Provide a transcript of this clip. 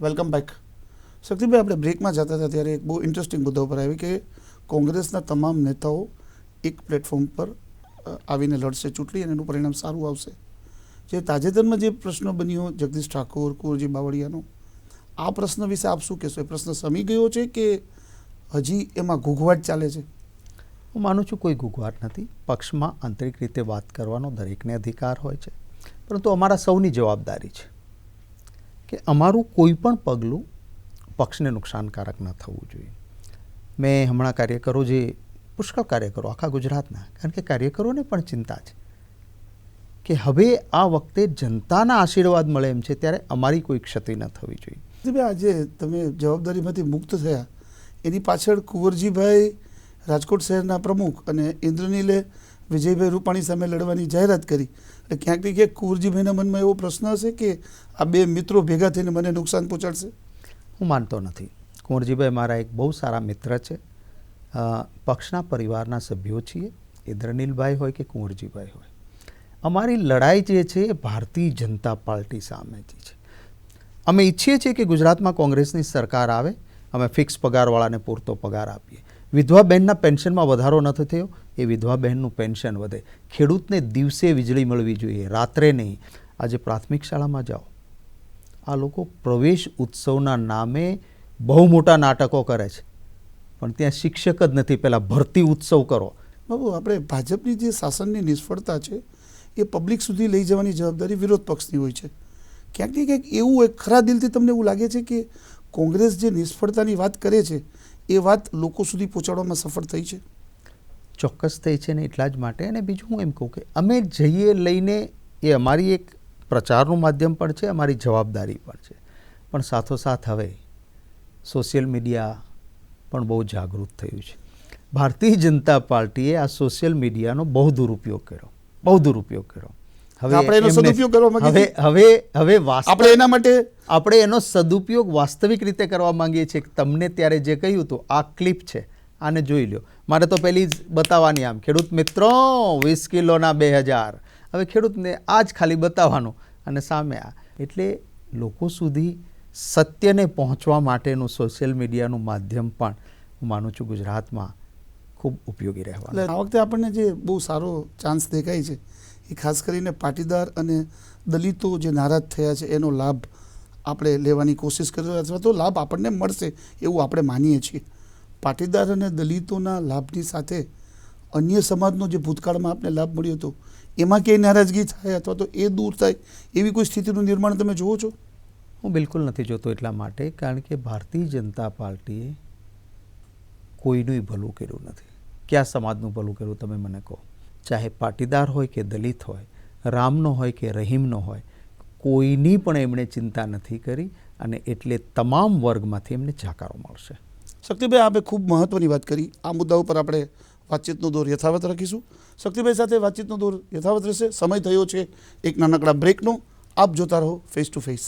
Welcome back. Shaktibhai, આપણે બ્રેકમાં જતા હતા ત્યારે એક બહુ ઇન્ટરેસ્ટિંગ મુદ્દા ઉપર આવી કે કોંગ્રેસના તમામ નેતાઓ એક પ્લેટફોર્મ પર આવીને લડશે ચૂંટણી અને એનું પરિણામ સારું આવશે. જે તાજેતરમાં જે પ્રશ્ન બન્યો જગદીશ ઠાકોર, કુંવરજી બાવળિયાનો, આ પ્રશ્ન વિશે આપ શું કહેશો? એ પ્રશ્ન સમી ગયો છે કે હજી એમાં ઘૂઘવાટ ચાલે છે? હું માનું છું કોઈ ઘૂઘવાટ નથી. પક્ષમાં આંતરિક રીતે વાત કરવાનો દરેકને અધિકાર હોય છે, પરંતુ અમારા સૌની જવાબદારી છે કે અમારું કોઈ પણ પગલું પક્ષને નુકસાનકારક ન થવું જોઈએ. મેં હમણાં કાર્યકરો જે પુષ્કળ કાર્યકરો આખા ગુજરાતના, કારણ કે કાર્યકરોને પણ ચિંતા છે કે હવે આ વખતે જનતાના આશીર્વાદ મળે એમ છે, ત્યારે અમારી કોઈ ક્ષતિ ન થવી જોઈએ. આજે તમે જવાબદારીમાંથી મુક્ત થયા એની પાછળ કુંવરજીભાઈ રાજકોટ શહેરના પ્રમુખ અને ઇન્દ્રનીલે વિજયભાઈ રૂપાણી સામે લડવાની જાહેરાત કરી. એટલે ક્યાંક ને ક્યાંક કુંવરજીભાઈના મનમાં એવો પ્રશ્ન હશે કે આ બે મિત્રો ભેગા થઈને મને નુકસાન પહોંચાડશે. હું માનતો નથી. કુંવરજીભાઈ મારા એક બહુ સારા મિત્ર છે. પક્ષના પરિવારના સભ્યો છીએ, ઇન્દ્રનીલભાઈ હોય કે કુંવરજીભાઈ હોય. અમારી લડાઈ જે છે એ ભારતીય જનતા પાર્ટી સામેથી છે. અમે ઈચ્છીએ છીએ કે ગુજરાતમાં કોંગ્રેસની સરકાર આવે, અમે ફિક્સ પગારવાળાને પૂરતો પગાર આપીએ. વિધવા બહેનના પેન્શનમાં વધારો નથી થયો, એ વિધવા બહેનનું પેન્શન વધે. ખેડૂતને દિવસે વીજળી મળવી જોઈએ, રાત્રે નહીં. આજે પ્રાથમિક શાળામાં જાઓ, આ લોકો પ્રવેશ ઉત્સવના નામે બહુ મોટા નાટકો કરે છે, પણ ત્યાં શિક્ષક જ નથી. પહેલાં ભરતી ઉત્સવ કરો. બાબુ, આપણે ભાજપની જે શાસનની નિષ્ફળતા છે એ પબ્લિક સુધી લઈ જવાની જવાબદારી વિરોધ પક્ષની હોય છે. ક્યાંક ને ક્યાંક એવું એક ખરા દિલથી તમને એવું લાગે છે કે કોંગ્રેસ જે નિષ્ફળતાની વાત કરે છે એ વાત લોકો સુધી પહોંચાડવામાં સફળ થઈ છે? ચોક્કસ થઈ છે ને, એટલા જ માટે. અને બીજું હું એમ કહું કે અમે જઈએ લઈને, એ અમારી એક પ્રચારનું માધ્યમ પણ છે, અમારી જવાબદારી પણ છે. પણ સાથોસાથ હવે સોશિયલ મીડિયા પણ બહુ જાગૃત થયું છે. ભારતીય જનતા પાર્ટીએ આ સોશિયલ મીડિયાનો બહુ દુરુપયોગ કર્યો. આપણે એનો સદુપયોગ કરવા માંગીએ આપણે એના માટે આપણે એનો સદુપયોગ વાસ્તવિક રીતે કરવા માંગીએ છીએ. તમને ત્યારે જે કહ્યું હતું, આ ક્લિપ છે, આને જોઈ લો. મારે તો પહેલી જ બતાવવાની, આમ ખેડૂત મિત્રો 20 કિલોના 2000. હવે ખેડૂતને આ જ ખાલી બતાવવાનું અને સામે આ. એટલે લોકો સુધી સત્યને પહોંચવા માટેનું સોશિયલ મીડિયાનું માધ્યમ પણ હું માનું છું ગુજરાતમાં ખૂબ ઉપયોગી રહેવાનું. એટલે આ વખતે આપણને જે બહુ સારો ચાન્સ દેખાય છે એ ખાસ કરીને પાટીદાર અને દલિતો જે નારાજ થયા છે એનો લાભ આપણે લેવાની કોશિશ કરી અથવા તો લાભ આપણને મળશે એવું આપણે માનીએ છીએ. પાટીદાર અને દલિતોના લાભની સાથે અન્ય સમાજનો જે ભૂતકાળમાં આપણે લાભ મળ્યો હતો એમાં ક્યાંય નારાજગી થાય અથવા તો એ દૂર થાય એવી કોઈ સ્થિતિનું નિર્માણ તમે જુઓ છો? હું બિલકુલ નથી જોતો. એટલા માટે કારણ કે ભારતીય જનતા પાર્ટીએ કોઈનું ભલું કર્યું નથી. કયા સમાજનું ભલું કર્યું તમે મને કહો? ચાહે પાટીદાર હોય કે દલિત હોય, રામનો હોય કે રહીમનો હોય, કોઈની પણ એમણે ચિંતા નથી કરી. અને એટલે તમામ વર્ગમાંથી એમને જાકારો મળશે. શક્તિભાઈ, આપણે ખૂબ મહત્ત્વની વાત કરી. આ મુદ્દા ઉપર આપણે વાતચીતનો દોર યથાવત રાખીશું. શક્તિભાઈ સાથે વાતચીતનો દોર યથાવત રહેશે. સમય થયો છે એક નાનકડા બ્રેકનો. આપ જોતા રહો ફેસ ટુ ફેસ.